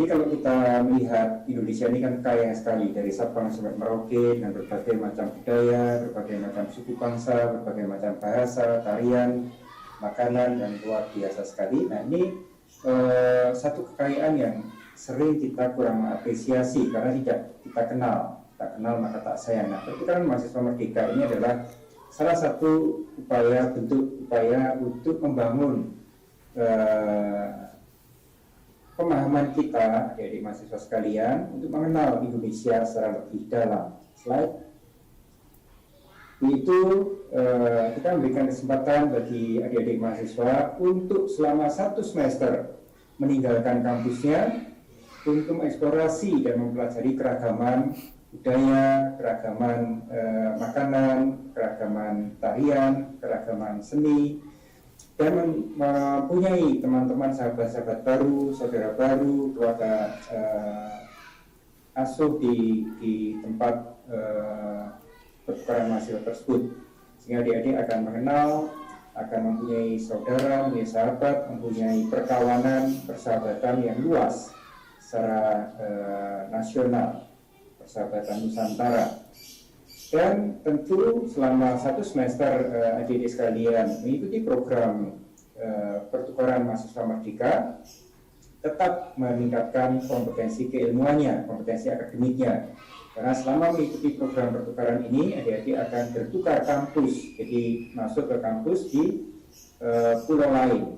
kalau kita melihat Indonesia ini kan kaya sekali, dari Sabang sampai Merauke dengan berbagai macam budaya, berbagai macam suku bangsa, berbagai macam bahasa, tarian, makanan, dan luar biasa sekali. Nah ini satu kekayaan yang sering kita kurang mengapresiasi karena tidak kita kenal. Tak kenal maka tak sayang. Nah, pertukaran mahasiswa merdeka ini adalah salah satu bentuk upaya untuk membangun pemahaman kita, adik-adik mahasiswa sekalian, untuk mengenal Indonesia secara lebih dalam. Slide. Itu kita memberikan kesempatan bagi adik-adik mahasiswa untuk selama 1 semester meninggalkan kampusnya untuk mengeksplorasi dan mempelajari keragaman budaya, keragaman makanan, keragaman tarian, keragaman seni, dan mempunyai teman-teman, sahabat-sahabat baru, saudara baru, keluarga asuh di tempat pertukaran mahasiswa tersebut, sehingga adik-adik akan mengenal, akan mempunyai saudara, mempunyai sahabat, mempunyai perkawanan, persahabatan yang luas secara nasional, persahabatan Nusantara. Dan tentu selama 1 semester adik-adik sekalian mengikuti program pertukaran mahasiswa merdeka, tetap meningkatkan kompetensi keilmuannya, kompetensi akademiknya. Karena selama mengikuti program pertukaran ini, adik-adik akan bertukar kampus, jadi masuk ke kampus di pulau lain.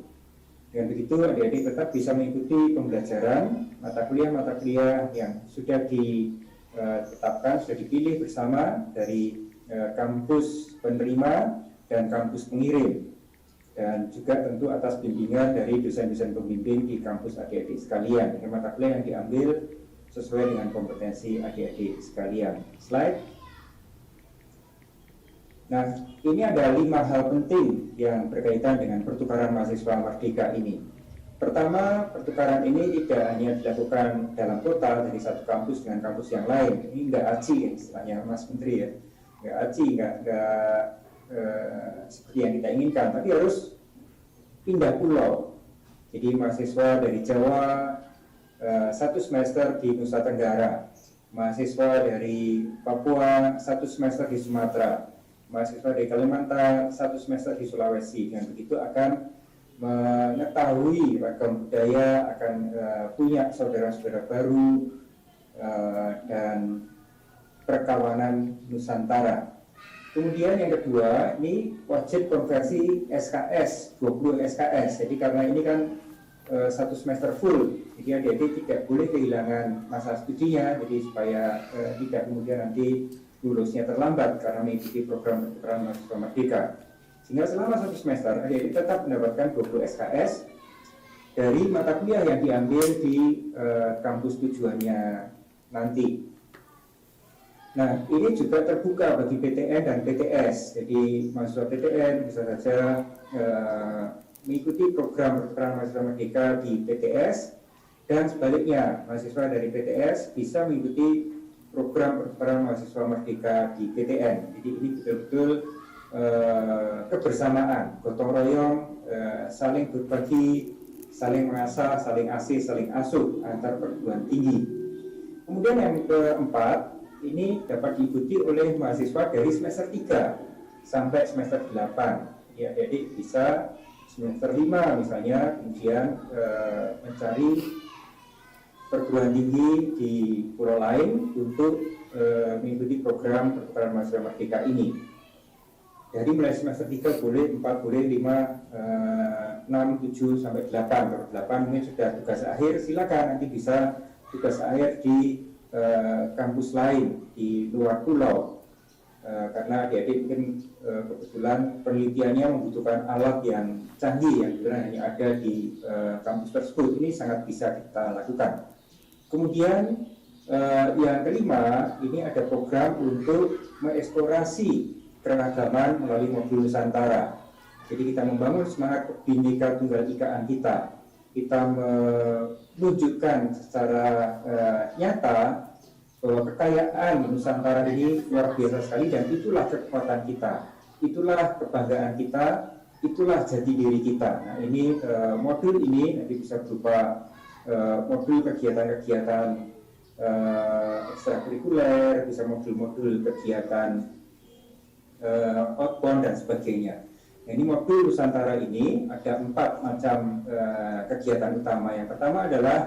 Dengan begitu adik-adik tetap bisa mengikuti pembelajaran mata kuliah yang sudah ditetapkan, sudah dipilih bersama dari kampus penerima dan kampus pengirim, dan juga tentu atas bimbingan dari dosen-dosen pembimbing di kampus adik-adik sekalian, dengan mata kuliah yang diambil sesuai dengan kompetensi adik-adik sekalian. Slide. Nah, ini ada 5 hal penting yang berkaitan dengan pertukaran mahasiswa merdeka ini. Pertama, pertukaran ini tidak hanya dilakukan dalam kota, dari satu kampus dengan kampus yang lain. Ini nggak aci ya, istilahnya Mas Menteri ya, nggak aci, nggak seperti yang kita inginkan, tapi harus pindah pulau. Jadi mahasiswa dari Jawa 1 semester di Nusa Tenggara, mahasiswa dari Papua 1 semester di Sumatera, mahasiswa dari Kalimantan 1 semester di Sulawesi. Dengan begitu akan mengetahui ragam budaya, akan punya saudara-saudara baru dan perkawanan Nusantara. Kemudian yang kedua, ini wajib konversi SKS, 20 SKS. Jadi karena ini kan 1 semester full, jadi adik-adik tidak boleh kehilangan masa studinya, jadi supaya tidak kemudian nanti lulusnya terlambat karena mengikuti program pertukaran mahasiswa merdeka. Sehingga selama 1 semester adik-adik tetap mendapatkan 20 SKS dari mata kuliah yang diambil di kampus tujuannya nanti. Nah, ini juga terbuka bagi PTN dan PTS. Jadi mahasiswa PTN bisa saja mengikuti program pertukaran mahasiswa merdeka di PTS, dan sebaliknya mahasiswa dari PTS bisa mengikuti program pertukaran mahasiswa merdeka di PTN. Jadi ini betul-betul kebersamaan, gotong royong, saling berbagi, saling mengasah, saling asih, saling asuh antar perguruan tinggi. Kemudian yang keempat, ini dapat diikuti oleh mahasiswa dari semester 3 sampai semester 8. Ya, jadi bisa semester 5 misalnya, kemudian mencari perguruan tinggi di pulau lain untuk mengikuti program pertukaran mahasiswa merdeka ini. Jadi mulai semester 3 boleh, 4 boleh, 5, 6, 7 sampai 8. Kalau 8 mungkin sudah tugas akhir, silakan nanti bisa tugas akhir di kampus lain di luar pulau. Karena adik-adik mungkin kebetulan penelitiannya membutuhkan alat yang canggih yang hanya ada di kampus tersebut. Ini sangat bisa kita lakukan. Kemudian yang kelima, ini ada program untuk mengeksplorasi keragaman melalui Modul Nusantara. Jadi kita membangun semangat Bhinneka Tunggal Ikaan kita. Kita menunjukkan secara nyata bahwa kekayaan Nusantara ini luar biasa sekali, dan itulah kekuatan kita, itulah kebanggaan kita, itulah jati diri kita. Nah, ini modul ini nanti bisa berupa modul kegiatan-kegiatan ekstrakurikuler, bisa modul-modul kegiatan outbound dan sebagainya. Nah, ini modul Nusantara ini ada 4 macam kegiatan utama. Yang pertama adalah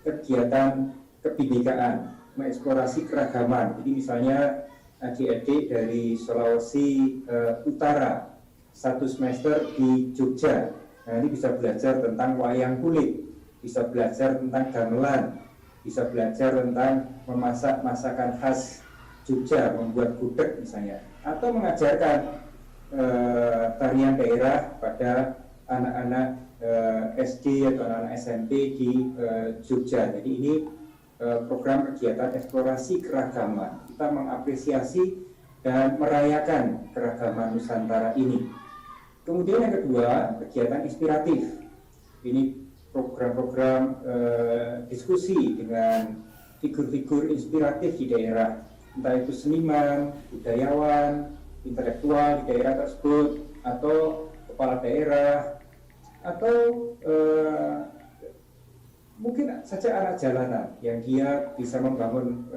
kegiatan kebinekaan, mengeksplorasi keragaman. Jadi misalnya adik-adik dari Sulawesi Utara 1 semester di Jogja. Nah, ini bisa belajar tentang wayang kulit, bisa belajar tentang gamelan, bisa belajar tentang memasak masakan khas Jogja, membuat gudeg misalnya, atau mengajarkan tarian daerah pada anak-anak SD atau anak-anak SMP di Jogja. Jadi ini program kegiatan eksplorasi keragaman. Kita mengapresiasi dan merayakan keragaman Nusantara ini. Kemudian yang kedua, kegiatan inspiratif. Ini program-program diskusi dengan figur-figur inspiratif di daerah, entah itu seniman, budayawan, intelektual di daerah tersebut, atau kepala daerah, atau mungkin saja anak jalanan yang dia bisa membangun,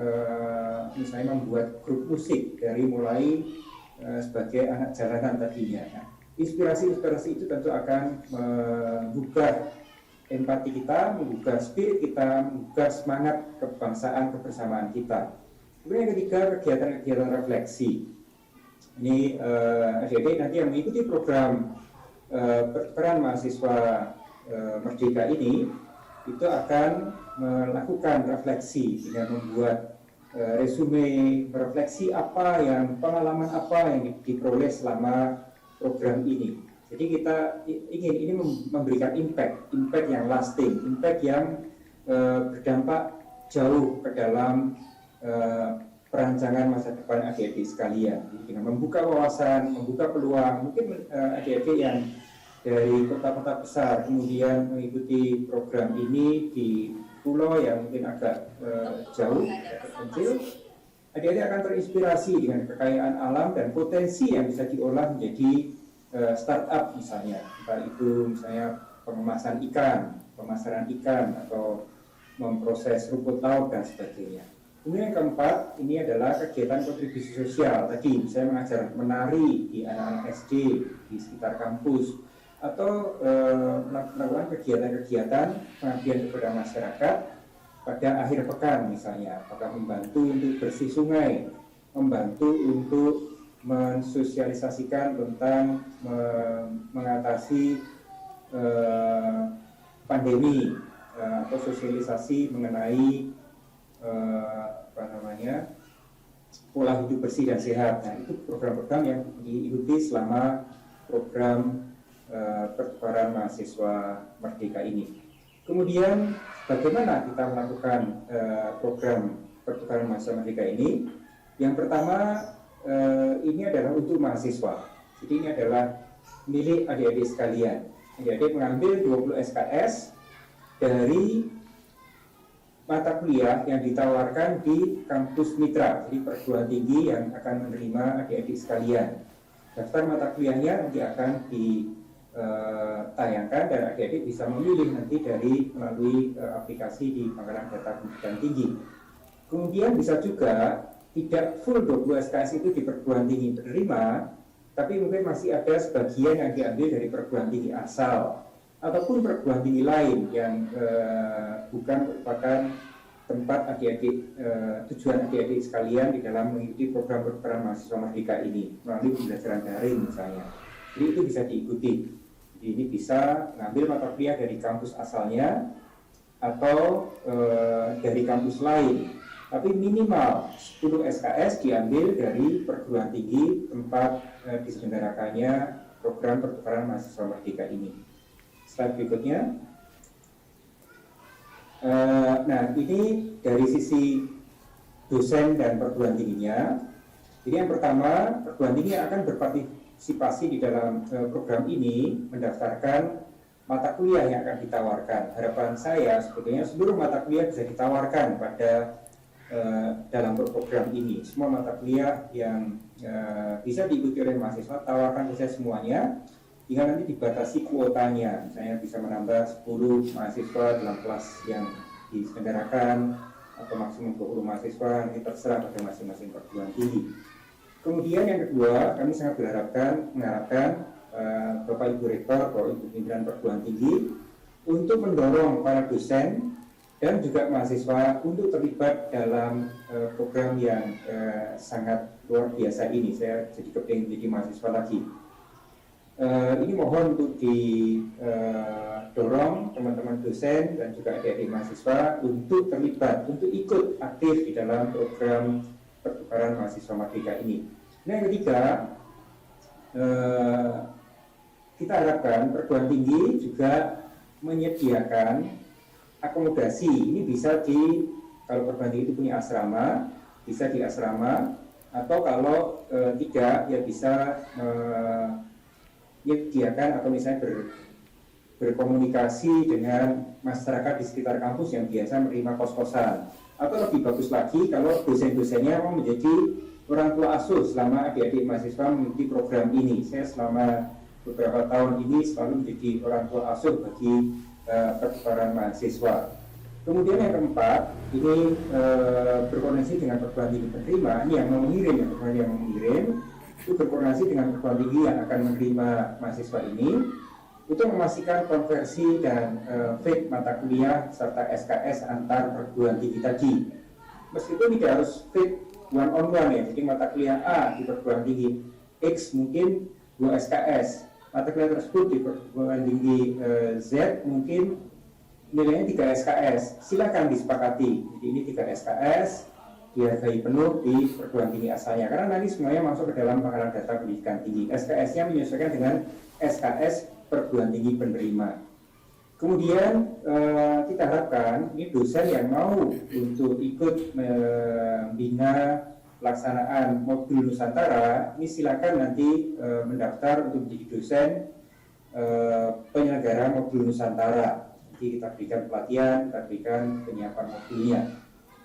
misalnya membuat grup musik dari mulai sebagai anak jalanan tadinya. Nah, inspirasi-inspirasi itu tentu akan membuka empati kita, membuka spirit kita, membuka semangat kebangsaan, kebersamaan kita. Kemudian yang ketiga, kegiatan-kegiatan refleksi. Ini adik-adik nanti yang mengikuti program pertukaran mahasiswa Merdeka ini itu akan melakukan refleksi dengan membuat resume, merefleksi pengalaman apa yang diperoleh selama program ini. Jadi kita ingin ini memberikan impact yang lasting, impact yang berdampak jauh ke dalam perancangan masa depan adik-adik sekalian. Dengan membuka wawasan, membuka peluang, mungkin adik-adik yang dari kota-kota besar kemudian mengikuti program ini di pulau yang mungkin agak jauh, agak kecil, adik-adik akan terinspirasi dengan kekayaan alam dan potensi yang bisa diolah menjadi startup misalnya, entah itu misalnya pengemasan ikan, pemasaran ikan, atau memproses rumput laut dan sebagainya. Kemudian yang keempat, ini adalah kegiatan kontribusi sosial. Tadi saya mengajar menari di anak-anak SD di sekitar kampus, atau melakukan kegiatan-kegiatan pengabdian kepada masyarakat pada akhir pekan misalnya, apakah membantu untuk bersih sungai, membantu untuk mensosialisasikan tentang mengatasi pandemi, atau sosialisasi mengenai pola hidup bersih dan sehat. Nah, itu program-program yang diikuti selama program pertukaran mahasiswa Merdeka ini. Kemudian bagaimana kita melakukan program pertukaran mahasiswa Merdeka ini? Yang pertama, ini adalah untuk mahasiswa. Jadi ini adalah milik adik-adik sekalian. Adik-adik mengambil 20 SKS dari mata kuliah yang ditawarkan di kampus mitra, jadi perguruan tinggi yang akan menerima adik-adik sekalian. Daftar mata kuliahnya nanti akan ditayangkan dan adik-adik bisa memilih nanti melalui aplikasi di Pangkalan Data Pendidikan Tinggi. Kemudian bisa juga tidak full 20 SKS itu di perguruan tinggi penerima, tapi mungkin masih ada sebagian yang diambil dari perguruan tinggi asal ataupun perguruan tinggi lain yang bukan merupakan tempat adik-adik, tujuan adik-adik sekalian di dalam mengikuti program pertukaran mahasiswa Merdeka ini melalui pembelajaran daring misalnya. Jadi itu bisa diikuti. Jadi ini bisa mengambil mata kuliah dari kampus asalnya atau dari kampus lain, tapi minimal 10 SKS diambil dari perguruan tinggi tempat diselenggarakannya program pertukaran mahasiswa Merdeka ini. Slide berikutnya. Nah, ini dari sisi dosen dan perguruan tingginya. Jadi yang pertama, perguruan tinggi akan berpartisipasi di dalam program ini, mendaftarkan mata kuliah yang akan ditawarkan. Harapan saya sebetulnya seluruh mata kuliah bisa ditawarkan pada dalam program ini. Semua mata kuliah yang bisa diikuti oleh mahasiswa, tawarkan saja semuanya. hingga nanti dibatasi kuotanya, misalnya bisa menambah 10 mahasiswa dalam kelas yang diselenggarakan atau maksimum 20 mahasiswa, nanti terserah pada masing-masing perguruan tinggi. Kemudian yang kedua, kami sangat mengharapkan Bapak Ibu Rektor, Bapak Ibu pimpinan perguruan tinggi untuk mendorong para dosen dan juga mahasiswa untuk terlibat dalam program yang sangat luar biasa ini. Saya jadi kepingin jadi mahasiswa lagi. Ini mohon untuk didorong teman-teman dosen dan juga adik-adik mahasiswa untuk terlibat, untuk ikut aktif di dalam program pertukaran mahasiswa merdeka ini. Nah, yang ketiga, kita harapkan perguruan tinggi juga menyediakan akomodasi. Ini bisa kalau perguruan tinggi itu punya asrama, bisa di asrama, atau kalau tidak, ya bisa menyediakan atau misalnya berkomunikasi dengan masyarakat di sekitar kampus yang biasa menerima kos-kosan. Atau lebih bagus lagi kalau dosen-dosennya mau menjadi orang tua asuh selama adik-adik mahasiswa mengikuti program ini. Saya selama beberapa tahun ini selalu menjadi orang tua asuh bagi pertukaran mahasiswa. Kemudian yang keempat, ini berkoordinasi dengan perguruan tinggi penerima, ini yang mau mengirim, itu berkoordinasi dengan perguruan tinggi yang akan menerima mahasiswa ini, untuk memastikan konversi dan fit mata kuliah serta SKS antar perguruan tinggi tadi. Meskipun tidak harus fit one on one ya, jadi mata kuliah A di perguruan tinggi X mungkin 2 SKS. Mata kuliah tersebut di perguruan tinggi Z mungkin nilainya 3 SKS, silakan disepakati. Jadi ini 3 SKS dihargai penuh di perguruan tinggi asalnya, karena nanti semuanya masuk ke dalam pengarahan data pendidikan tinggi. SKS-nya menyesuaikan dengan SKS perguruan tinggi penerima. Kemudian kita harapkan ini dosen yang mau untuk ikut membina pelaksanaan modul Nusantara, ini silakan nanti mendaftar untuk menjadi dosen penyelenggara modul Nusantara. Jadi kita berikan pelatihan, kita berikan penyiapan modulnya.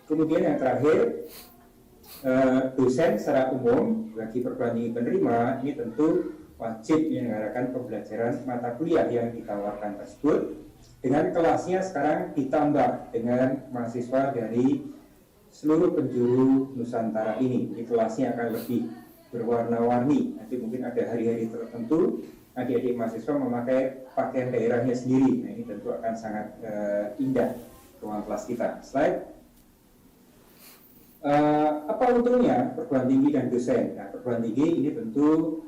Kemudian yang terakhir, dosen secara umum bagi perguruan tinggi penerima ini tentu wajib menyelenggarakan pembelajaran mata kuliah yang ditawarkan tersebut, dengan kelasnya sekarang ditambah dengan mahasiswa dari seluruh penjuru Nusantara ini. Jadi kelasnya akan lebih berwarna-warni. Nanti mungkin ada hari-hari tertentu adik-adik mahasiswa memakai pakaian daerahnya sendiri. Nah, ini tentu akan sangat indah ruang kelas kita. Slide. Apa untungnya perguruan tinggi dan dosen? Nah, perguruan tinggi ini tentu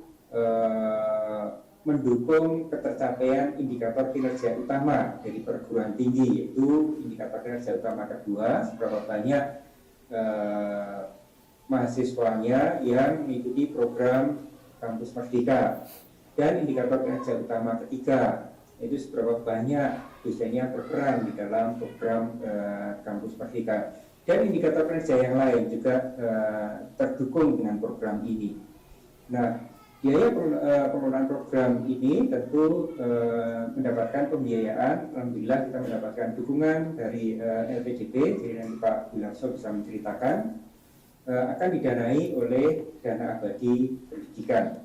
mendukung ketercapaian indikator kinerja utama dari perguruan tinggi, yaitu indikator kinerja utama kedua, seberapa banyak mahasiswanya yang mengikuti program kampus merdeka, dan indikator kinerja utama ketiga, yaitu seberapa banyak dosennya berperan di dalam program kampus merdeka, dan indikator kinerja yang lain juga terdukung dengan program ini. Nah, biaya pengelolaan program ini tentu mendapatkan pembiayaan. Alhamdulillah kita mendapatkan dukungan dari LPDP, jadi nanti Pak Wilarso bisa menceritakan, akan didanai oleh dana abadi pendidikan.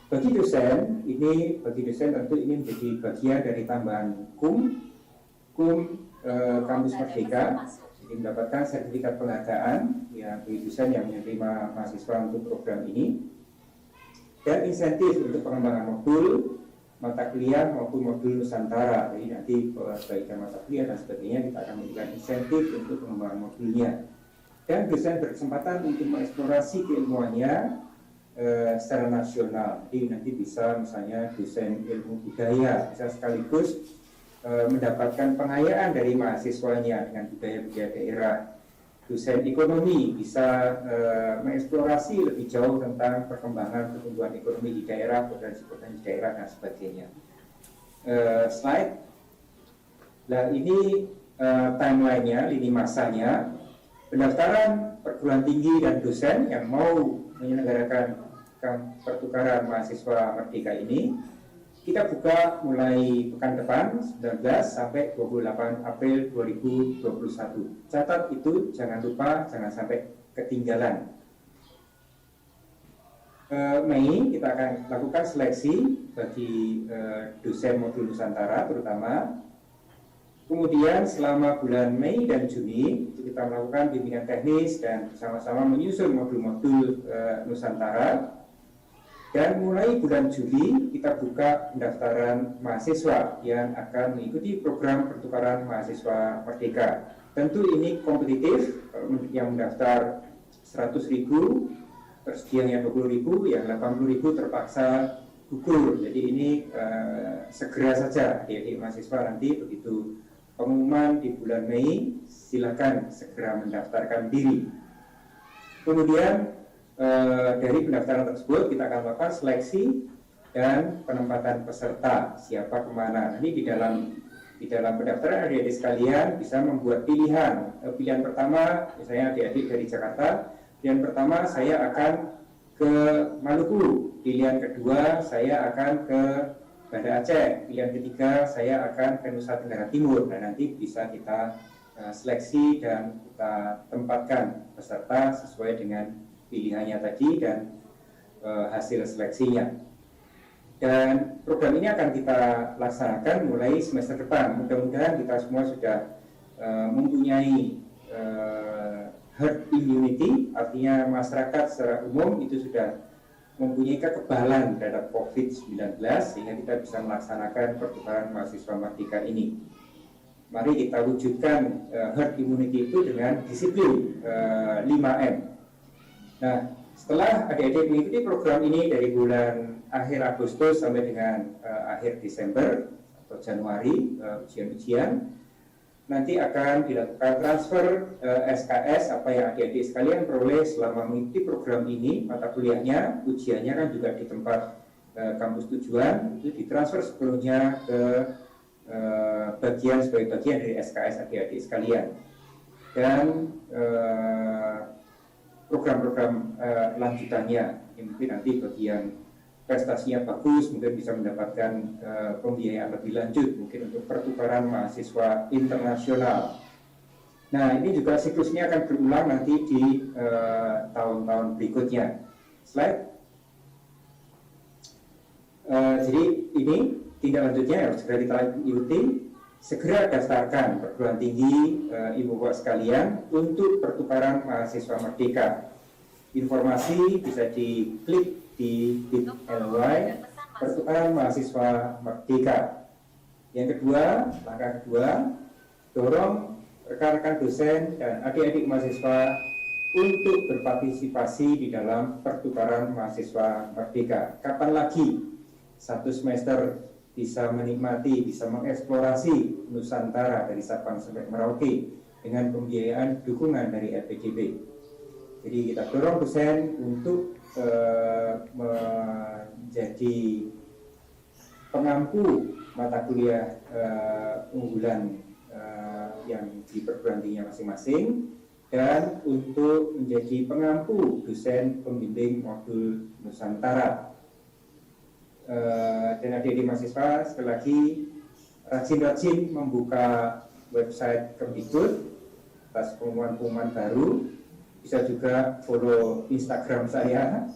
Bagi dosen tentu ini menjadi bagian dari tambahan KUM kampus merdeka, jadi mendapatkan sertifikat penghargaan ya bagi dosen yang menerima mahasiswa untuk program ini, dan insentif untuk pengembangan modul mata kuliah maupun modul Nusantara. Jadi nanti perbaikan mata kuliah dan sebagainya kita akan memberikan insentif untuk pengembangan modulnya, dan dosen berkesempatan untuk mengeksplorasi keilmuannya secara nasional. Jadi nanti bisa misalnya dosen ilmu budaya bisa sekaligus mendapatkan pengayaan dari mahasiswanya dengan budaya-budaya daerah. Dosen ekonomi bisa mengeksplorasi lebih jauh tentang perkembangan pertumbuhan ekonomi di daerah, potensi-potensi daerah dan sebagainya. Slide. Nah, ini timelinenya, lini masanya. Pendaftaran perguruan tinggi dan dosen yang mau menyelenggarakan pertukaran mahasiswa merdeka ini kita buka mulai pekan depan 19 sampai 28 April 2021. Catat itu, jangan lupa, jangan sampai ketinggalan. Mei kita akan lakukan seleksi bagi dosen modul Nusantara terutama. Kemudian selama bulan Mei dan Juni itu kita melakukan bimbingan teknis dan bersama-sama menyusun modul-modul Nusantara. Dan mulai bulan Juli kita buka pendaftaran mahasiswa yang akan mengikuti program pertukaran mahasiswa Merdeka. Tentu ini kompetitif, yang mendaftar 100.000, tersedianya 20.000, yang 80.000 terpaksa gugur. Jadi ini segera saja adik-adik mahasiswa nanti begitu pengumuman di bulan Mei, silakan segera mendaftarkan diri. Kemudian dari pendaftaran tersebut kita akan melakukan seleksi dan penempatan peserta, siapa kemana. Nanti di dalam pendaftaran adik-adik sekalian bisa membuat pilihan. Pilihan pertama, misalnya adik-adik dari Jakarta, pilihan pertama saya akan ke Maluku, pilihan kedua saya akan ke Banda Aceh, pilihan ketiga saya akan ke Nusa Tenggara Timur. Nah, nanti bisa kita seleksi dan kita tempatkan peserta sesuai dengan pilihannya tadi dan hasil seleksinya. Dan program ini akan kita laksanakan mulai semester depan. Mudah-mudahan kita semua sudah mempunyai herd immunity, artinya masyarakat secara umum itu sudah mempunyai kekebalan terhadap COVID-19 sehingga kita bisa melaksanakan pertukaran mahasiswa Merdeka ini. Mari kita wujudkan herd immunity itu dengan disiplin 5M. Nah, setelah adik-adik mengikuti program ini dari bulan akhir Agustus sampai dengan akhir Desember atau Januari, ujian-ujian, nanti akan dilakukan transfer SKS apa yang adik-adik sekalian peroleh selama mengikuti program ini. Mata kuliahnya, ujiannya kan juga di tempat kampus tujuan, itu ditransfer sepenuhnya ke sebagai bagian dari SKS adik-adik sekalian. Dan program-program lanjutannya, mungkin nanti bagi yang prestasinya bagus mungkin bisa mendapatkan pembiayaan lebih lanjut, mungkin untuk pertukaran mahasiswa internasional. Nah, ini juga siklusnya akan berulang nanti di tahun-tahun berikutnya. Slide. Jadi ini tindak lanjutnya harus segera dilanjuti. Segera daftarkan perguruan tinggi ibu bapak sekalian untuk pertukaran mahasiswa Merdeka. Informasi bisa diklik di bit.ly pertukaran mahasiswa Merdeka. Yang kedua, langkah kedua, dorong rekan-rekan dosen dan adik-adik mahasiswa untuk berpartisipasi di dalam pertukaran mahasiswa Merdeka. Kapan lagi satu semester bisa menikmati, bisa mengeksplorasi Nusantara dari Sabang sampai Merauke dengan pembiayaan dukungan dari LPDB. Jadi kita dorong dosen untuk menjadi pengampu mata kuliah unggulan yang di perguruan tingginya masing-masing dan untuk menjadi pengampu dosen pembimbing modul Nusantara. Dan adik-adik mahasiswa sekali lagi rajin-rajin membuka website Kemdikbud atas pengumuman-pengumuman baru. Bisa juga follow Instagram saya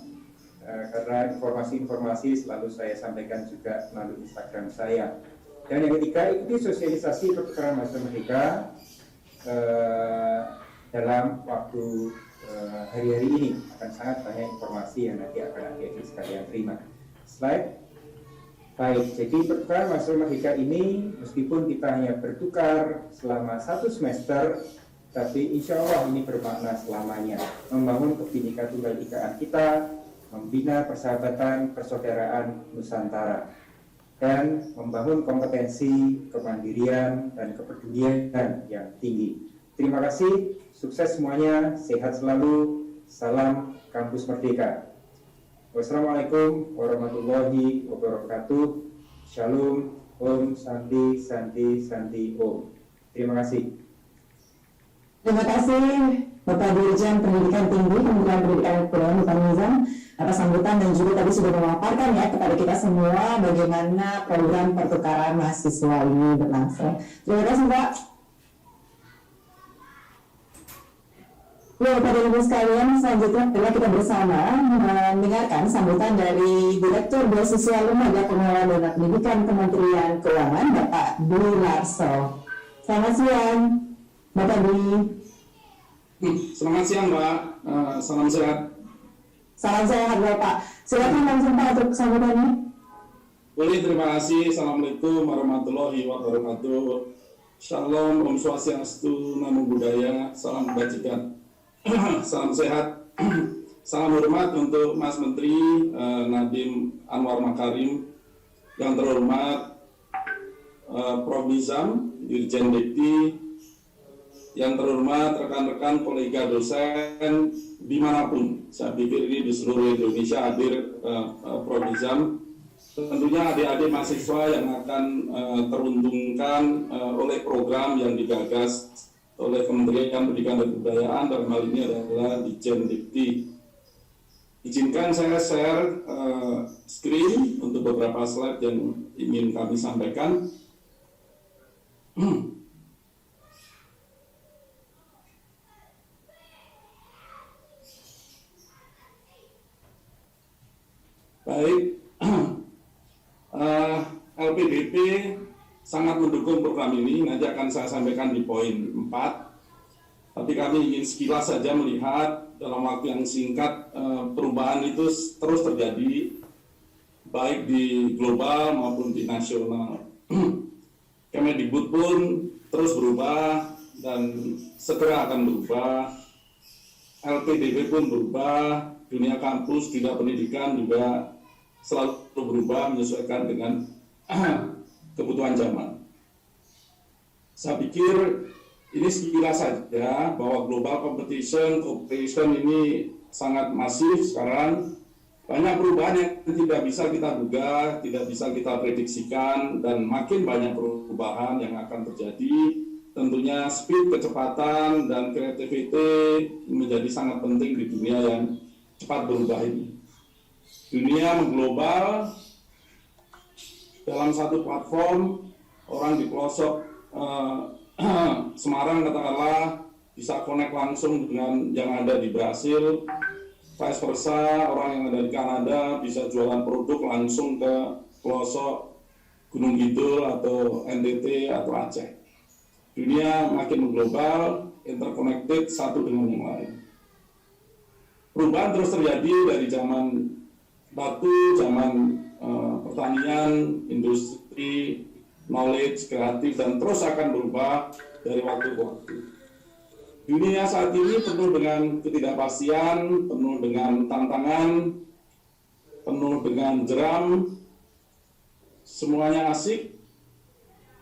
karena informasi-informasi selalu saya sampaikan juga melalui Instagram saya. Dan yang ketiga, ikuti sosialisasi pertukaran mahasiswa Merdeka dalam waktu hari-hari ini. Akan sangat banyak informasi yang nanti akan adik-adik sekalian terima. Slide. Baik, jadi pertukaran mahasiswa Merdeka ini meskipun kita hanya bertukar selama 1 semester, tapi insya Allah ini bermakna selamanya. Membangun kebinekaan tunggal ikaan kita, membina persahabatan persaudaraan Nusantara, dan membangun kompetensi, kemandirian, dan kepedulian yang tinggi. Terima kasih, sukses semuanya, sehat selalu, salam Kampus Merdeka. Wassalamualaikum warahmatullahi wabarakatuh. Shalom, Om, Santi, Santi, Santi, Om. Terima kasih. Terima kasih Bapak Dirjen Pendidikan Tinggi Kementerian Pendidikan dan Kebudayaan Bapak Nizam atas sambutan dan juga tadi sudah memaparkan ya kepada kita semua bagaimana program pertukaran mahasiswa ini berlangsung. Terima kasih Mbak. Ya, pada ibu sekalian, selanjutnya adalah kita bersama mendengarkan sambutan dari Direktur Beasiswa Lembaga Pengelola Dana Pendidikan Kementerian Keuangan, Bapak Dwi Larso. Selamat siang, Bapak Dwi. Selamat siang, Mbak. Salam sehat. Salam sehat, Bapak. Silakan langsung Pak untuk sambutannya. Boleh, terima kasih. Assalamualaikum warahmatullahi wabarakatuh. Shalom, Om Swastiastu, Namo Buddhaya, salam kebajikan. Salam sehat, salam hormat untuk Mas Menteri Nadiem Anwar Makarim, yang terhormat Prof. Nizam, Dirjen Dikti, yang terhormat rekan-rekan kolega dosen dimanapun. Saya pikir ini di seluruh Indonesia hadir Prof. Nizam. Tentunya adik-adik mahasiswa yang akan teruntungkan oleh program yang digagas oleh Kementerian Pendidikan dan Kebudayaan, dalam hal ini adalah Ditjen Dikti. Izinkan saya share screen untuk beberapa slide yang ingin kami sampaikan. Baik, LPDP sangat mendukung program ini, nanti akan saya sampaikan di poin 4. Tapi kami ingin sekilas saja melihat dalam waktu yang singkat perubahan itu terus terjadi, baik di global maupun di nasional. Kemendikbud pun terus berubah dan segera akan berubah. LPDP pun berubah, dunia kampus, dunia pendidikan juga selalu berubah menyesuaikan dengan kebutuhan zaman. Saya pikir ini sekilas saja bahwa global competition, cooperation ini sangat masif sekarang. Banyak perubahan yang tidak bisa kita duga, tidak bisa kita prediksikan, dan makin banyak perubahan yang akan terjadi. Tentunya speed, kecepatan, dan creativity menjadi sangat penting di dunia yang cepat berubah ini. Dunia mengglobal, dalam satu platform, orang di pelosok Semarang katakanlah bisa connect langsung dengan yang ada di Brasil, vice versa, orang yang ada di Kanada bisa jualan produk langsung ke pelosok Gunung Kidul atau NTT atau Aceh. Dunia makin mengglobal, interconnected satu dengan yang lain. Perubahan terus terjadi dari zaman batu, zaman pertanian, industri, knowledge, kreatif, dan terus akan berubah dari waktu ke waktu. Dunia saat ini penuh dengan ketidakpastian, penuh dengan tantangan, penuh dengan jeram, semuanya asik,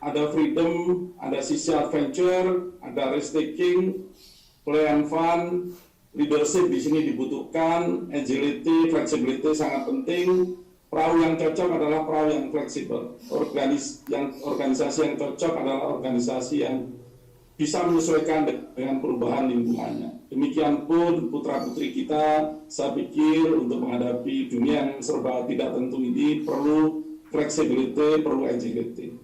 ada freedom, ada sisi adventure, ada risk taking, play and fun, leadership di sini dibutuhkan, agility, flexibility sangat penting. Perahu yang cocok adalah perahu yang fleksibel. Organisasi yang cocok adalah organisasi yang bisa menyesuaikan dengan perubahan lingkungannya. Demikian pun putra-putri kita, saya pikir untuk menghadapi dunia yang serba tidak tentu ini perlu flexibility, perlu agility.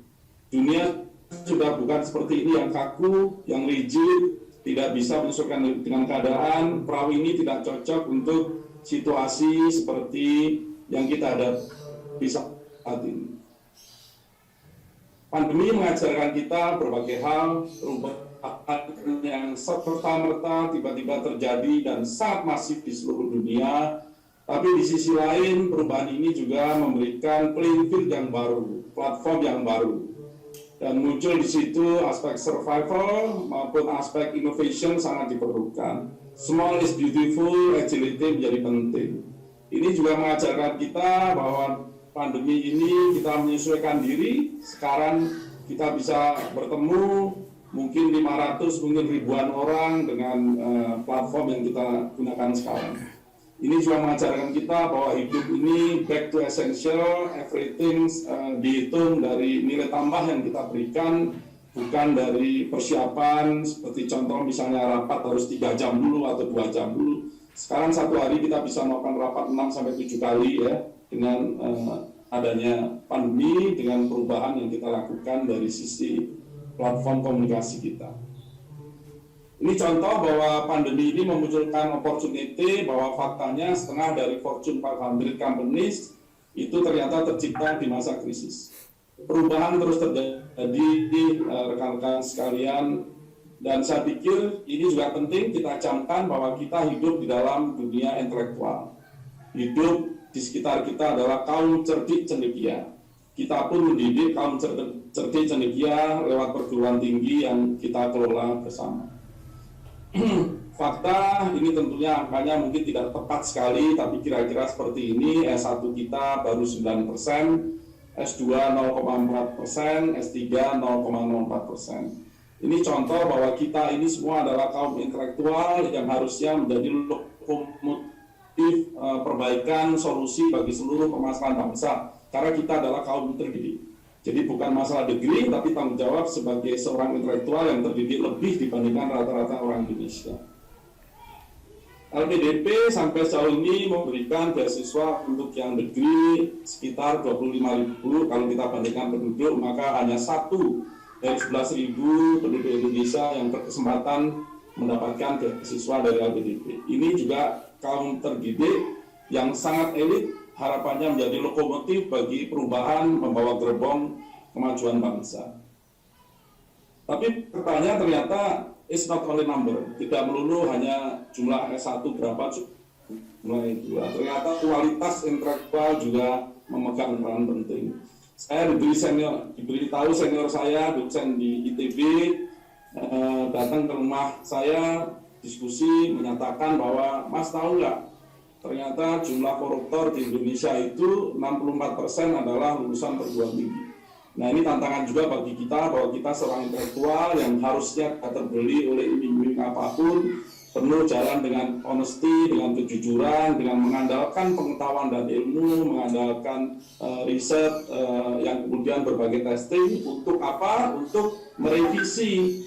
Dunia sudah bukan seperti ini yang kaku, yang rigid, tidak bisa menyesuaikan dengan keadaan. Perahu ini tidak cocok untuk situasi seperti yang kita hadapi saat ini. Pandemi mengajarkan kita berbagai hal, perubahan yang serta-merta tiba-tiba terjadi dan sangat masif di seluruh dunia. Tapi di sisi lain, perubahan ini juga memberikan playing field yang baru, platform yang baru. Dan muncul di situ aspek survival maupun aspek innovation sangat diperlukan. Small is beautiful, agility menjadi penting. Ini juga mengajarkan kita bahwa pandemi ini kita menyesuaikan diri. Sekarang kita bisa bertemu mungkin 500, mungkin ribuan orang dengan platform yang kita gunakan sekarang. Ini juga mengajarkan kita bahwa hidup ini back to essential, everything dihitung dari nilai tambah yang kita berikan, bukan dari persiapan, seperti contoh misalnya rapat harus 3 jam dulu atau 2 jam dulu. Sekarang satu hari kita bisa melakukan rapat 6-7 kali ya, dengan adanya pandemi, dengan perubahan yang kita lakukan dari sisi platform komunikasi kita. Ini contoh bahwa pandemi ini memunculkan opportunity, bahwa faktanya setengah dari Fortune 500 companies itu ternyata tercipta di masa krisis. Perubahan terus terjadi rekan-rekan sekalian, dan saya pikir ini juga penting kita camkan bahwa kita hidup di dalam dunia intelektual. Hidup di sekitar kita adalah kaum cerdik cendekia. Kita pun mendidik kaum cerdik cendekia lewat perguruan tinggi yang kita kelola bersama. Fakta ini tentunya angkanya mungkin tidak tepat sekali, tapi kira-kira seperti ini. S1 kita baru 9%, S2 0,4%, S3 0,04%. Ini contoh bahwa kita ini semua adalah kaum intelektual yang harusnya menjadi lokomotif perbaikan solusi bagi seluruh permasalahan bangsa, karena kita adalah kaum terdidik. Jadi bukan masalah degree, tapi tanggung jawab sebagai seorang intelektual yang terdidik lebih dibandingkan rata-rata orang Indonesia. LPDP sampai sejauh ini memberikan beasiswa untuk yang degree sekitar 25.000, kalau kita bandingkan penduduk, maka hanya 1 dari 11.000 penduduk Indonesia yang berkesempatan mendapatkan beasiswa dari LPDP. Ini juga kaum terdidik yang sangat elit, harapannya menjadi lokomotif bagi perubahan, membawa gerbong kemajuan bangsa. Tapi pertanyaan ternyata is not only number, tidak melulu hanya jumlah S1 berapa jumlah itu. Ternyata kualitas intelektual juga memegang peran penting. Saya diberitahu senior saya, dosen di ITB, datang ke rumah saya, diskusi, menyatakan bahwa, Mas tahu nggak, ternyata jumlah koruptor di Indonesia itu 64% adalah lulusan perguruan tinggi. Nah, ini tantangan juga bagi kita, bahwa kita seorang intelektual yang harusnya tak terbeli oleh iming-iming apapun, penuh jalan dengan honesty, dengan kejujuran, dengan mengandalkan pengetahuan dan ilmu, mengandalkan riset yang kemudian berbagai testing. Untuk apa? Untuk merevisi,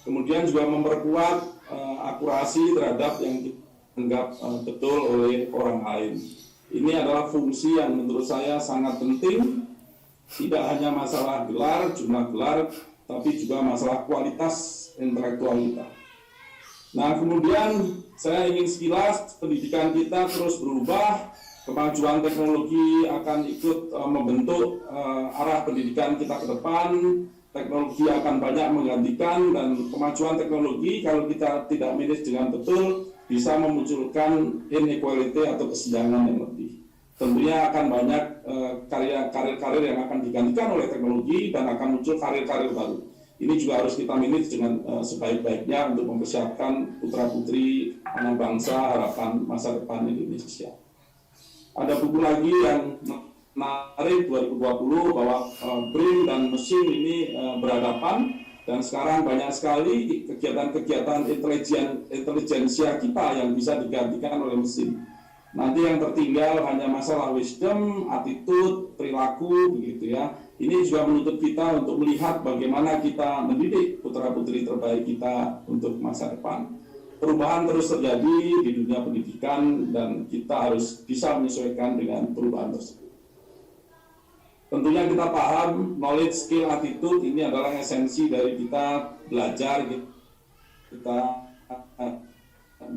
kemudian juga memperkuat akurasi terhadap yang dianggap betul oleh orang lain. Ini adalah fungsi yang menurut saya sangat penting, tidak hanya masalah gelar, jumlah gelar, tapi juga masalah kualitas intelektual kita. Nah, kemudian saya ingin sekilas, pendidikan kita terus berubah, kemajuan teknologi akan ikut membentuk arah pendidikan kita ke depan. Teknologi akan banyak menggantikan, dan kemajuan teknologi kalau kita tidak manage dengan betul bisa memunculkan inequality atau kesenjangan yang lebih. Tentunya akan banyak karir-karir yang akan digantikan oleh teknologi dan akan muncul karir-karir baru. Ini juga harus kita manage dengan sebaik-baiknya untuk mempersiapkan putra-putri anak bangsa, harapan masa depan Indonesia. Ada buku lagi yang menarik 2020 bahwa brain dan mesin ini berhadapan, dan sekarang banyak sekali kegiatan-kegiatan intelijensia kita yang bisa digantikan oleh mesin. Nanti yang tertinggal hanya masalah wisdom, attitude, perilaku, begitu ya. Ini juga menuntut kita untuk melihat bagaimana kita mendidik putra-putri terbaik kita untuk masa depan. Perubahan terus terjadi di dunia pendidikan, dan kita harus bisa menyesuaikan dengan perubahan tersebut. Tentunya kita paham knowledge, skill, attitude ini adalah esensi dari kita belajar, kita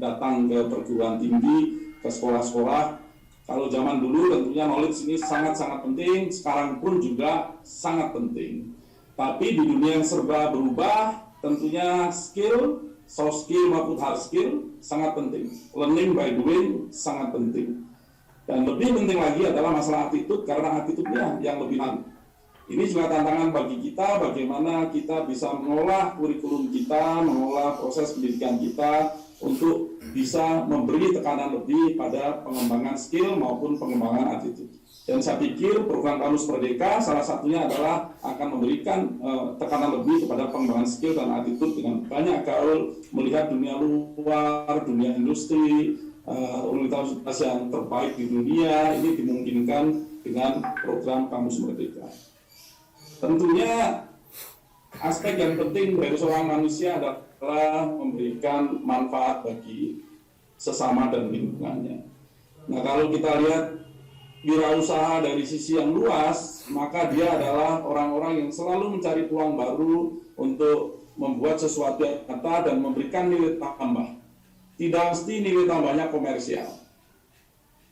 datang ke perguruan tinggi, ke sekolah-sekolah. Kalau zaman dulu tentunya knowledge ini sangat-sangat penting, sekarang pun juga sangat penting. Tapi di dunia yang serba berubah, tentunya skill, soft skill maupun hard skill sangat penting. Learning by doing sangat penting. Dan lebih penting lagi adalah masalah attitude, karena attitude-nya yang lebih penting. Ini juga tantangan bagi kita, bagaimana kita bisa mengolah kurikulum kita, mengolah proses pendidikan kita untuk bisa memberi tekanan lebih pada pengembangan skill maupun pengembangan attitude. Dan saya pikir program Kamus Merdeka salah satunya adalah akan memberikan tekanan lebih kepada pengembangan skill dan attitude dengan banyak gaul, melihat dunia luar, dunia industri, universitas yang terbaik di dunia. Ini dimungkinkan dengan program Kamus Merdeka. Tentunya aspek yang penting dari seorang manusia adalah memberikan manfaat bagi sesama dan lingkungannya. Nah, kalau kita lihat wirausaha dari sisi yang luas, maka dia adalah orang-orang yang selalu mencari peluang baru untuk membuat sesuatu yang nyata dan memberikan nilai tambah. Tidak mesti nilai tambahnya komersial.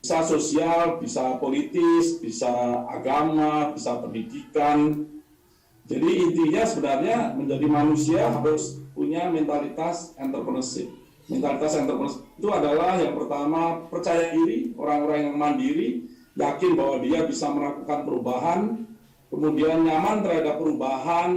Bisa sosial, bisa politis, bisa agama, bisa pendidikan. Jadi intinya sebenarnya menjadi manusia harus punya mentalitas entrepreneurship. Mentalitas entrepreneurship itu adalah yang pertama percaya diri, orang-orang yang mandiri, yakin bahwa dia bisa melakukan perubahan, kemudian nyaman terhadap perubahan,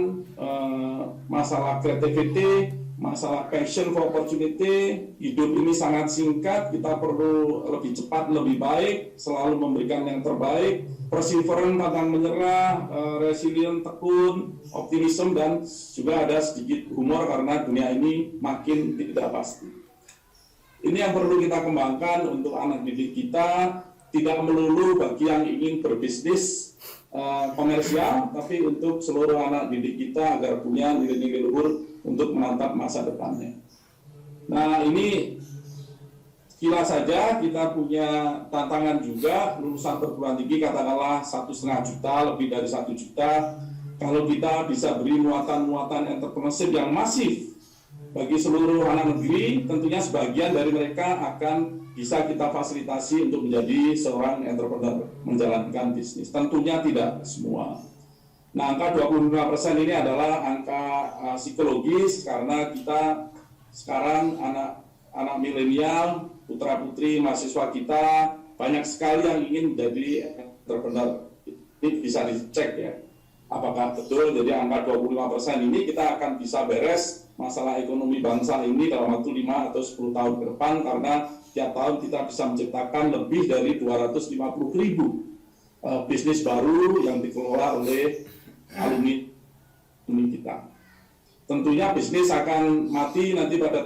masalah creativity, masalah passion for opportunity. Hidup ini sangat singkat, kita perlu lebih cepat, lebih baik, selalu memberikan yang terbaik, perseverance, pantang menyerah, resilient, tekun, optimisme, dan juga ada sedikit humor karena dunia ini makin tidak pasti. Ini yang perlu kita kembangkan untuk anak didik kita, tidak melulu bagi yang ingin berbisnis komersial, tapi untuk seluruh anak didik kita agar punya nilai-nilai luhur untuk menatap masa depannya. Nah, ini sekilas saja. Kita punya tantangan juga, lulusan perguruan tinggi katakanlah 1,5 juta, lebih dari 1 juta. Kalau kita bisa beri muatan-muatan entrepreneurship yang masif bagi seluruh anak negeri, tentunya sebagian dari mereka akan bisa kita fasilitasi untuk menjadi seorang entrepreneur, menjalankan bisnis. Tentunya tidak semua. Nah, angka 25% ini adalah angka psikologis karena kita sekarang anak milenial, putra-putri mahasiswa kita banyak sekali yang ingin menjadi entrepreneur. Ini bisa dicek ya. Apakah betul jadi angka 25% ini kita akan bisa beres masalah ekonomi bangsa ini dalam waktu 5 atau 10 tahun ke depan, karena tiap tahun kita bisa menciptakan lebih dari 250.000 bisnis baru yang dikelola oleh alumni kita. Tentunya bisnis akan mati nanti pada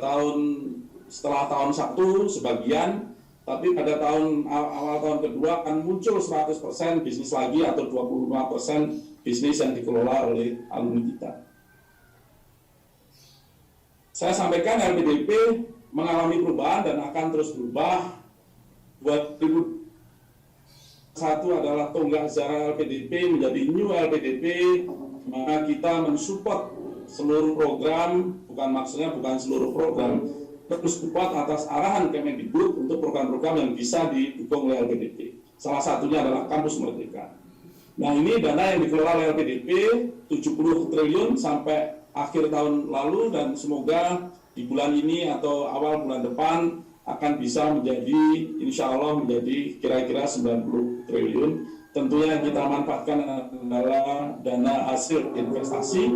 setelah tahun 1 sebagian, tapi pada awal tahun kedua akan muncul 100% bisnis lagi atau 25% bisnis yang dikelola oleh alumni kita. Saya sampaikan LPDP mengalami perubahan dan akan terus berubah. 2001 adalah tonggak sejarah LPDP menjadi new LPDP, maka kita mensupport seluruh program, bukan seluruh program, terus support atas arahan Kemendikbud untuk program-program yang bisa didukung oleh LPDP. Salah satunya adalah Kampus Merdeka. Nah, ini dana yang dikelola oleh LPDP 70 triliun sampai akhir tahun lalu, dan semoga di bulan ini atau awal bulan depan akan bisa menjadi, insya Allah menjadi kira-kira 90 triliun. Tentunya yang kita manfaatkan adalah dana hasil investasi.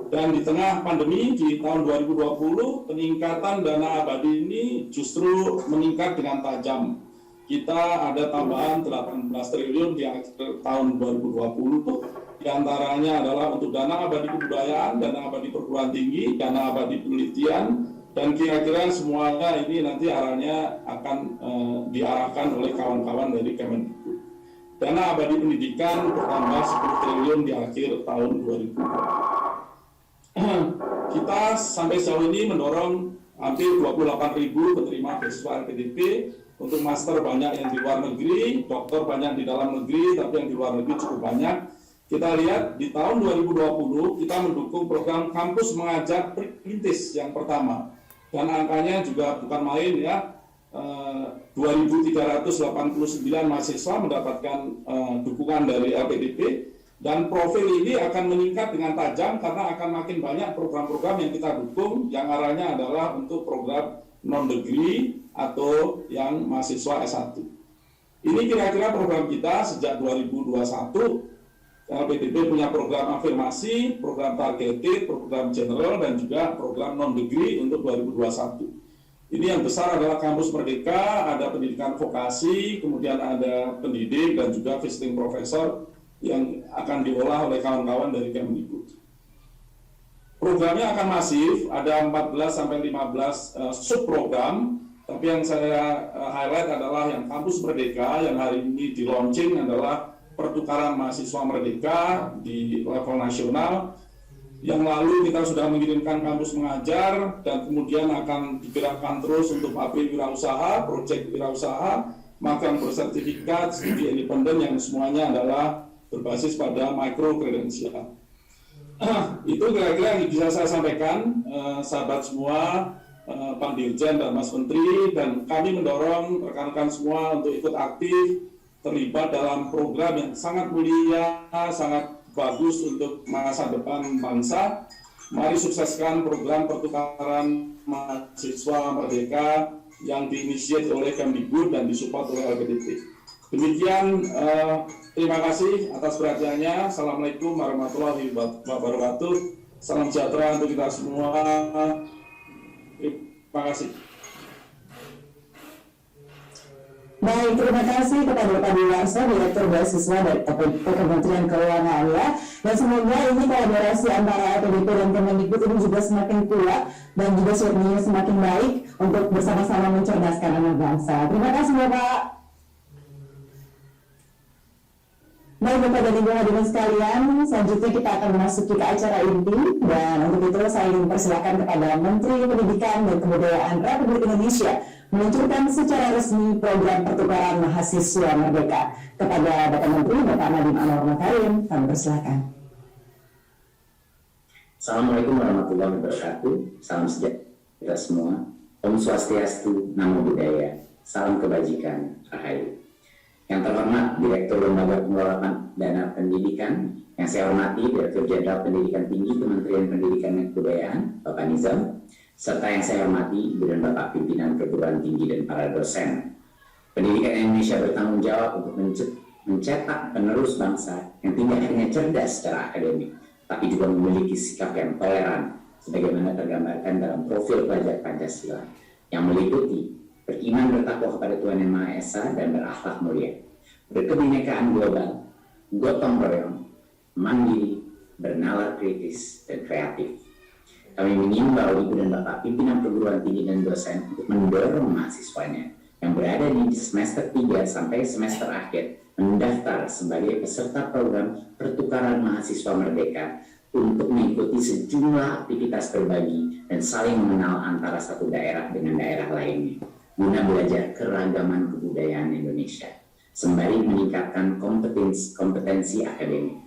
Dan di tengah pandemi di tahun 2020, peningkatan dana abadi ini justru meningkat dengan tajam. Kita ada tambahan 18 triliun di akhir tahun 2020. Di antaranya adalah untuk dana abadi kebudayaan, dana abadi perguruan tinggi, dana abadi penelitian, dan kira-kira semuanya ini nanti arahnya akan diarahkan oleh kawan-kawan dari Kemendikbud. Dana abadi pendidikan bertambah 10 triliun di akhir tahun 2020. Kita sampai sejauh ini mendorong hampir 28.000 penerima beasiswa LPDP. Untuk master banyak yang di luar negeri, dokter banyak di dalam negeri, tapi yang di luar negeri cukup banyak. Kita lihat di tahun 2020 kita mendukung program Kampus Mengajar Perintis yang pertama, dan angkanya juga bukan main ya. 2.389 mahasiswa mendapatkan dukungan dari LPDP, dan profil ini akan meningkat dengan tajam karena akan makin banyak program-program yang kita dukung yang arahnya adalah untuk program non-degree atau yang mahasiswa S1. Ini kira-kira program kita sejak 2021. LPDP punya program afirmasi, program targeted, program general, dan juga program non-degree untuk 2021. Ini yang besar adalah Kampus Merdeka, ada pendidikan vokasi, kemudian ada pendidik dan juga visiting professor yang akan diolah oleh kawan-kawan dari Kemendikbud. Programnya akan masif, ada 14-15 subprogram, tapi yang saya highlight adalah yang Kampus Merdeka yang hari ini di launching adalah pertukaran mahasiswa merdeka di level nasional. Yang lalu kita sudah mengirimkan Kampus Mengajar, dan kemudian akan digerakkan terus untuk pabrik wirausaha, proyek wirausaha, magang bersertifikat, studi independen yang semuanya adalah berbasis pada micro credential. Itu kira-kira yang bisa saya sampaikan, sahabat semua, Pak Dirjen dan Mas Menteri, dan kami mendorong rekan-rekan semua untuk ikut aktif terlibat dalam program yang sangat mulia, sangat bagus untuk masa depan bangsa. Mari sukseskan program pertukaran mahasiswa merdeka yang diinisiasi oleh Kemdikbud dan disupport oleh LPDP. Demikian, terima kasih atas perhatiannya. Assalamualaikum warahmatullahi wabarakatuh. Salam sejahtera untuk kita semua. Terima kasih. Baik, terima kasih kepada Pak Diwarso, Direktur Beasiswa dari Kementerian Keuangan ya. Dan semoga ini kolaborasi antara LPDP dan Kemendikbud ini juga semakin kuat dan juga suaranya semakin baik untuk bersama-sama mencerdaskan anak bangsa. Terima kasih Bapak. Baik Bapak dan Ibu hadirin sekalian, selanjutnya kita akan memasuki ke acara inti, dan untuk itu saya ingin mempersilakan kepada Menteri Pendidikan dan Kebudayaan Republik Indonesia meluncurkan secara resmi program pertukaran mahasiswa merdeka. Kepada Bapak Menteri, Bapak Nadiem Anwar Makarim, kami persilakan. Assalamualaikum warahmatullahi wabarakatuh. Salam sejahtera semua. Om Swastiastu, Namo Buddhaya. Salam kebajikan, Rahayu. Yang terhormat Direktur Lembaga Pengelolaan Dana Pendidikan, yang saya hormati Direktur Jenderal Pendidikan Tinggi Kementerian Pendidikan dan Kebudayaan, Bapak Nizam, serta yang saya hormati Ibu dan Bapak Pimpinan Perguruan Tinggi dan para dosen. Pendidikan Indonesia bertanggung jawab untuk mencetak penerus bangsa yang tidak hanya cerdas secara akademik, tapi juga memiliki sikap yang toleran, sebagaimana tergambarkan dalam profil pelajar Pancasila, yang meliputi beriman bertakwa kepada Tuhan Yang Maha Esa dan berakhlak mulia, berkebinekaan global, gotong royong, mandiri, bernalar kritis, dan kreatif. Kami mengimbau Ibu dan Bapak pimpinan perguruan tinggi dan dosen untuk mendorong mahasiswanya yang berada di semester 3 sampai semester akhir mendaftar sebagai peserta program pertukaran mahasiswa merdeka untuk mengikuti sejumlah aktivitas berbagi dan saling mengenal antara satu daerah dengan daerah lainnya, guna belajar keragaman kebudayaan Indonesia, sembari meningkatkan kompetensi akademik.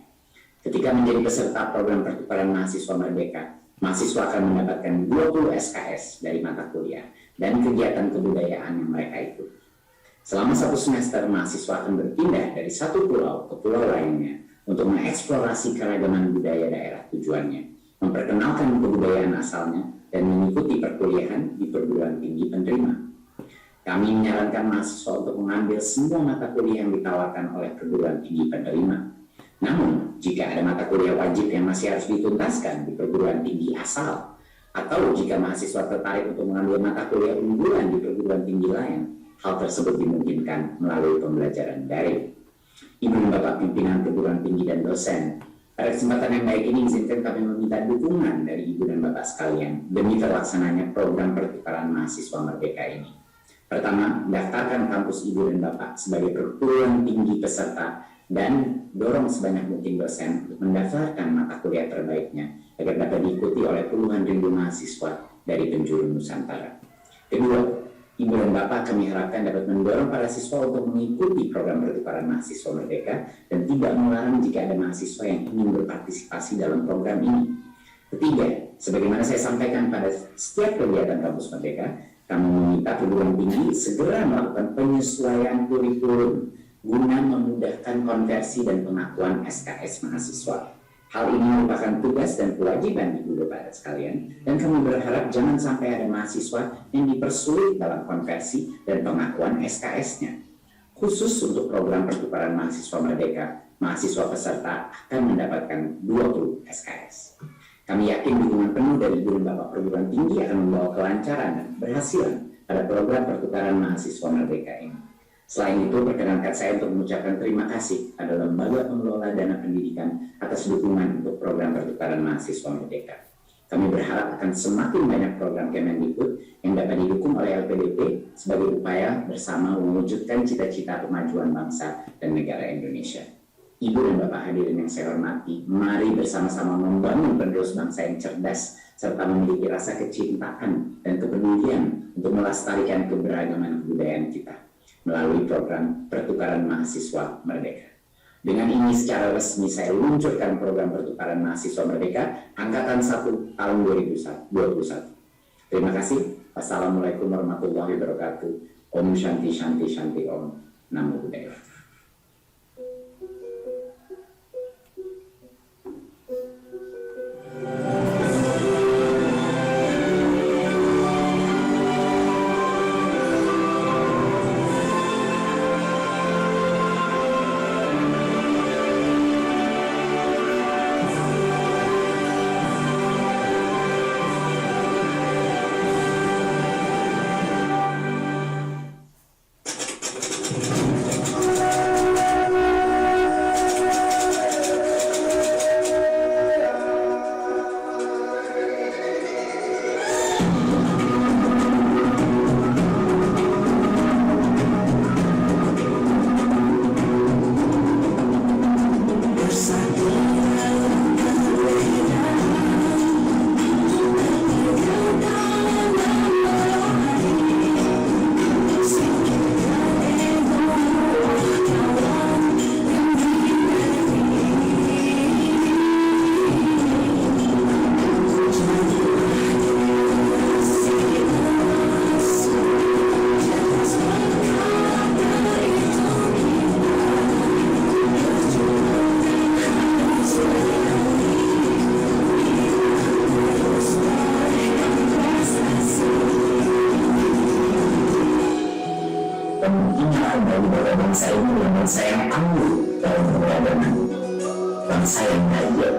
Ketika menjadi peserta program pertukaran mahasiswa merdeka, mahasiswa akan mendapatkan 20 SKS dari mata kuliah dan kegiatan kebudayaan yang mereka ikuti. Selama satu semester, mahasiswa akan berpindah dari satu pulau ke pulau lainnya untuk mengeksplorasi keragaman budaya daerah tujuannya, memperkenalkan kebudayaan asalnya, dan mengikuti perkuliahan di perguruan tinggi penerima. Kami menyarankan mahasiswa untuk mengambil semua mata kuliah yang ditawarkan oleh perguruan tinggi penerima. Namun, jika ada mata kuliah wajib yang masih harus dituntaskan di perguruan tinggi asal, atau jika mahasiswa tertarik untuk mengambil mata kuliah unggulan di perguruan tinggi lain, hal tersebut dimungkinkan melalui pembelajaran daring. Ibu dan Bapak pimpinan perguruan tinggi dan dosen, pada kesempatan yang baik ini izinkan kami meminta dukungan dari Ibu dan Bapak sekalian demi terlaksananya program pertukaran mahasiswa merdeka ini. Pertama, daftarkan kampus Ibu dan Bapak sebagai perguruan tinggi peserta dan dorong sebanyak mungkin dosen untuk mendaftarkan mata kuliah terbaiknya agar dapat diikuti oleh puluhan ribu mahasiswa dari penjuru Nusantara. Kedua, Ibu dan Bapak kami harapkan dapat mendorong para siswa untuk mengikuti program pertukaran mahasiswa merdeka dan tidak melarang jika ada mahasiswa yang ingin berpartisipasi dalam program ini. Ketiga, sebagaimana saya sampaikan pada setiap kegiatan kampus merdeka, kami meminta perguruan tinggi segera melakukan penyesuaian kurikulum guna memudahkan konversi dan pengakuan SKS mahasiswa. Hal ini merupakan tugas dan kewajiban Ibu Bapak sekalian, dan kami berharap jangan sampai ada mahasiswa yang dipersulit dalam konversi dan pengakuan SKS-nya. Khusus untuk program pertukaran mahasiswa merdeka, mahasiswa peserta akan mendapatkan 20 SKS. Kami yakin dukungan penuh dari Ibu dan Bapak perguruan tinggi akan membawa kelancaran dan keberhasilan pada program pertukaran mahasiswa merdeka ini. Selain itu, perkenankan saya untuk mengucapkan terima kasih pada Lembaga Pengelola Dana Pendidikan atas dukungan untuk program pertukaran mahasiswa merdeka. Kami berharap akan semakin banyak program Kemendikbud yang dapat didukung oleh LPDP sebagai upaya bersama mewujudkan cita-cita kemajuan bangsa dan negara Indonesia. Ibu dan Bapak hadirin yang saya hormati, mari bersama-sama membangun penerus bangsa yang cerdas serta memiliki rasa kecintaan dan kepedulian untuk melestarikan keberagaman kebudayaan kita melalui program pertukaran mahasiswa merdeka. Dengan ini secara resmi saya luncurkan program pertukaran mahasiswa merdeka Angkatan 1 tahun 2021. Terima kasih. Wassalamualaikum warahmatullahi wabarakatuh. Om Shanti Shanti Shanti Om. Namo Buddhaya. Kemungkinan dari bangsa ini yang bangsa yang tangguh dalam peradaban, bangsa yang kaya.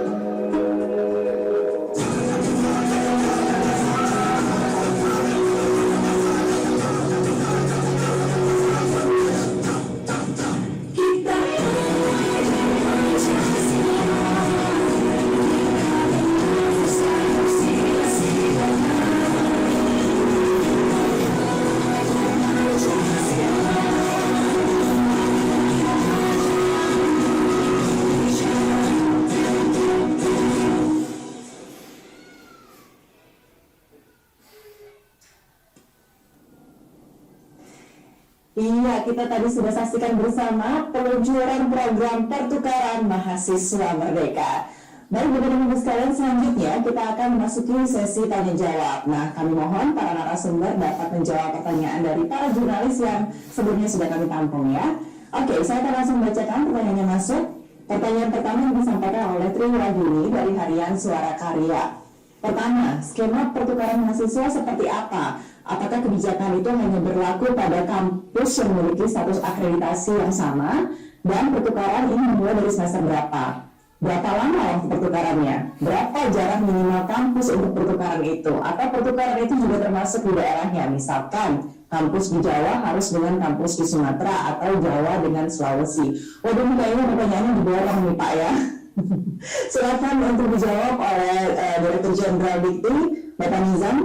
Iya, kita tadi sudah saksikan bersama peluncuran program pertukaran mahasiswa merdeka. Baik, Bapak-Ibu sekalian, selanjutnya kita akan memasuki sesi tanya jawab. Nah, kami mohon para narasumber dapat menjawab pertanyaan dari para jurnalis yang sebelumnya sudah kami tampung ya. Oke, saya akan langsung bacakan pertanyaannya masuk. Pertanyaan pertama yang disampaikan oleh Tri Wahyuni dari Harian Suara Karya. Pertama, skema pertukaran mahasiswa seperti apa? Apakah kebijakan itu hanya berlaku pada kampus yang memiliki status akreditasi yang sama? Dan pertukaran ini dimulai dari semester berapa? Berapa lama waktu pertukarannya? Berapa jarak minimal kampus untuk pertukaran itu? Atau pertukaran itu juga termasuk di daerahnya? Misalkan kampus di Jawa harus dengan kampus di Sumatera atau Jawa dengan Sulawesi. Waduh, kayaknya pertanyaannya diborong nih Pak ya. Silakan untuk dijawab oleh Direktur Jenderal Dikti, Bapak Nizam.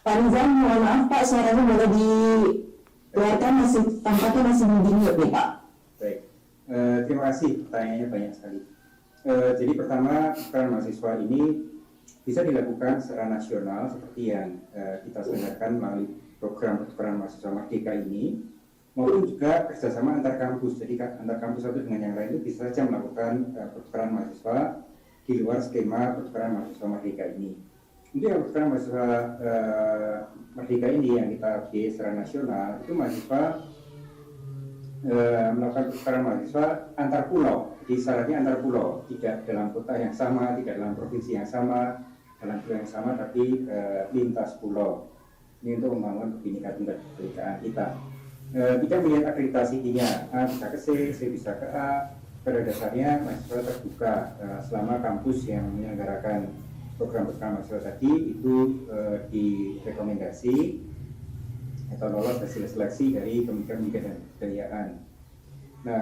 Pak Nizam, mohon maaf Pak, suaranya boleh dikeluarkan, tampaknya masih di-mute nih Pak. Baik, terima kasih, pertanyaannya banyak sekali. Jadi pertama, pertukaran mahasiswa ini bisa dilakukan secara nasional seperti yang kita selenggarakan melalui program pertukaran mahasiswa merdeka ini, maupun juga kerjasama antar kampus. Jadi antar kampus satu dengan yang lain itu bisa saja melakukan pertukaran mahasiswa di luar skema pertukaran mahasiswa merdeka ini. Untuk yang pertukaran mahasiswa merdeka ini yang kita pilih secara nasional, itu mahasiswa melakukan pertukaran mahasiswa antar pulau. Jadi syaratnya antar pulau, tidak dalam kota yang sama, tidak dalam provinsi yang sama, dalam pulau yang sama, tapi lintas pulau. Ini untuk membangun kebinekaan kebinekaan kita. Tidak melihat akreditasinya, A bisa ke C bisa ke A. Pada dasarnya mahasiswa terbuka selama kampus yang menyelenggarakan program pertukaran mahasiswa tadi itu direkomendasi atau lolos hasil seleksi dari Kementerian Pendidikan dan Kebudayaan. Nah,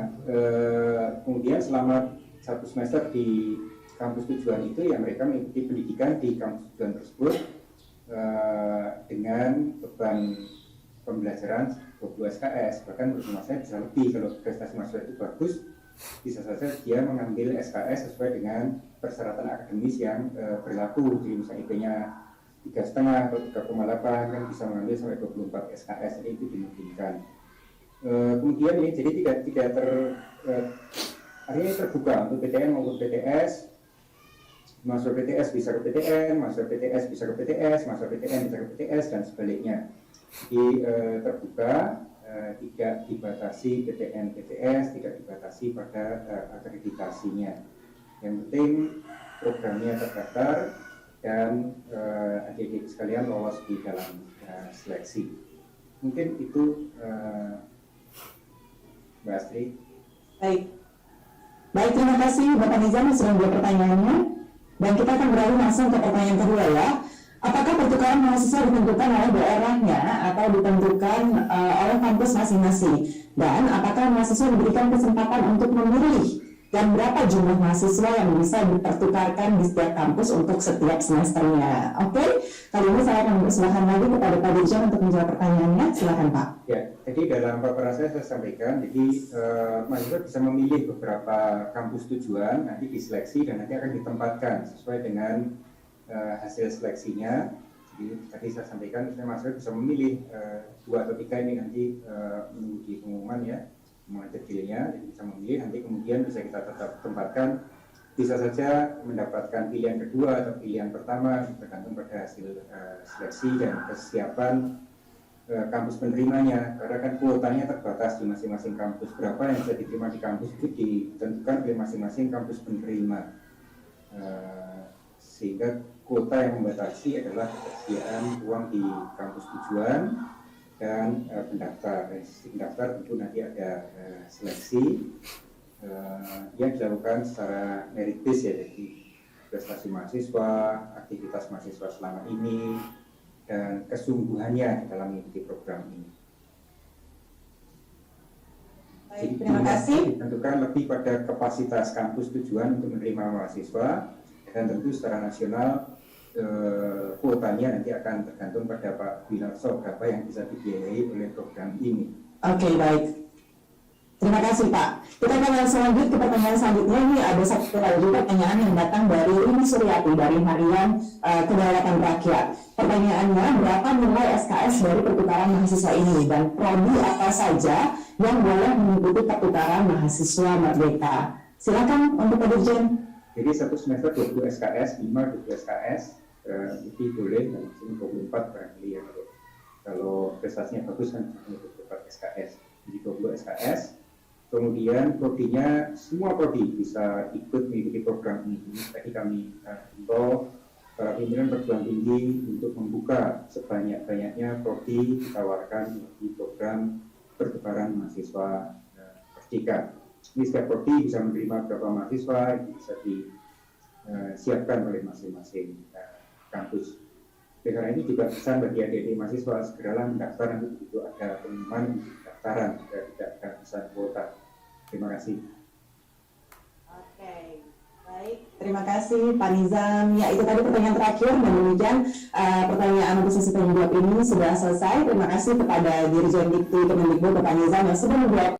kemudian selama 1 semester di kampus tujuan itu ya mereka mengikuti pendidikan di kampus tujuan tersebut dengan beban pembelajaran 20 SKS, bahkan menurut saya bisa lebih. Kalau prestasi mahasiswa itu bagus, bisa saja dia mengambil SKS sesuai dengan persyaratan akademis yang berlaku. Jadi misalnya IP-nya 3,5 atau 3,8 kan bisa mengambil sampai 24 SKS, jadi itu dimungkinkan. Kemudian ini jadi tidak artinya terbuka untuk PTN maupun PTS. Masuk PTS bisa ke PTN, masuk PTS bisa ke PTS, masuk PTN bisa ke PTS, dan sebaliknya. Jadi terbuka, tidak dibatasi PTN PTS, tidak dibatasi pada akreditasinya. Yang penting programnya terdaftar dan adik-adik sekalian lolos di dalam seleksi. Mungkin itu Mbak Astri. Baik, terima kasih Bapak Nizam yang sudah menjawab pertanyaannya. Dan kita akan beralih langsung ke pertanyaan kedua ya. Apakah pertukaran mahasiswa ditentukan oleh daerahnya atau ditentukan oleh kampus masing-masing? Dan apakah mahasiswa diberikan kesempatan untuk memilih dan berapa jumlah mahasiswa yang bisa dipertukarkan di setiap kampus untuk setiap semesternya? Oke, kali ini saya akan mempersilahkan lagi kepada Pak Dirjen untuk menjawab pertanyaannya. Silakan Pak. Ya, jadi dalam paparan saya sampaikan, jadi mahasiswa bisa memilih beberapa kampus tujuan, nanti diseleksi dan nanti akan ditempatkan sesuai dengan hasil seleksinya. Jadi tadi saya sampaikan, mahasiswa bisa memilih 2 atau 3 ini nanti menunggu di pengumuman ya, pengumuman detailnya, jadi bisa memilih, nanti kemudian bisa kita tetap tempatkan. Bisa saja mendapatkan pilihan kedua atau pilihan pertama, tergantung pada hasil seleksi dan kesiapan kampus penerimanya, karena kan kuotanya terbatas di masing-masing kampus. Berapa yang bisa diterima di kampus itu ditentukan oleh masing-masing kampus penerima, sehingga kuota yang membatasi adalah ketersediaan ruang di kampus tujuan dan pendaftar. Dari sisi pendaftar tentu nanti ada seleksi yang dilakukan secara merit base ya, jadi prestasi mahasiswa, aktivitas mahasiswa selama ini, dan kesungguhannya dalam mengikuti program ini. Baik, terima kasih. Ditentukan lebih pada kapasitas kampus tujuan untuk menerima mahasiswa, dan tentu secara nasional kuotanya nanti akan tergantung pada Pak Winarso berapa yang bisa dibiayai oleh program ini. Oke, baik. Terima kasih Pak. Kita akan langsung lanjut ke pertanyaan selanjutnya. Ini ada satu lagi pertanyaan yang datang dari Rini Suryati dari Harian Kedaulatan Rakyat. Pertanyaannya, berapa nilai SKS dari pertukaran mahasiswa ini dan prodi apa saja yang boleh mengikuti pertukaran mahasiswa merdeka? Silakan untuk Pak Dirjen. Jadi satu semester 20 SKS, 5 20 SKS, lebih boleh, maksimum 24 barangkali ya. Kalau prestasinya bagus kan 24 SKS, jadi 20 SKS. Kemudian prodinya, semua prodi bisa ikut mengikuti program ini. Tadi kami himbau para pimpinan perguruan tinggi untuk membuka sebanyak-banyaknya prodi ditawarkan di program pertukaran mahasiswa merdeka. Ini setiap prodi bisa menerima berapa mahasiswa, bisa disiapkan oleh masing-masing kampus. Karena ini juga pesan bagi adik-adik mahasiswa, segeralah mendaftar, nanti begitu ada pengumuman pendaftaran, juga tidak ada pesan kuota. Terima kasih. Oke, baik. Terima kasih Pak Nizam. Ya, itu tadi pertanyaan terakhir, dan demikian pertanyaan untuk sesi tanya jawab ini sudah selesai. Terima kasih kepada Dirjen Dikti Kemendikbud Bapak Nizam yang sudah menjawab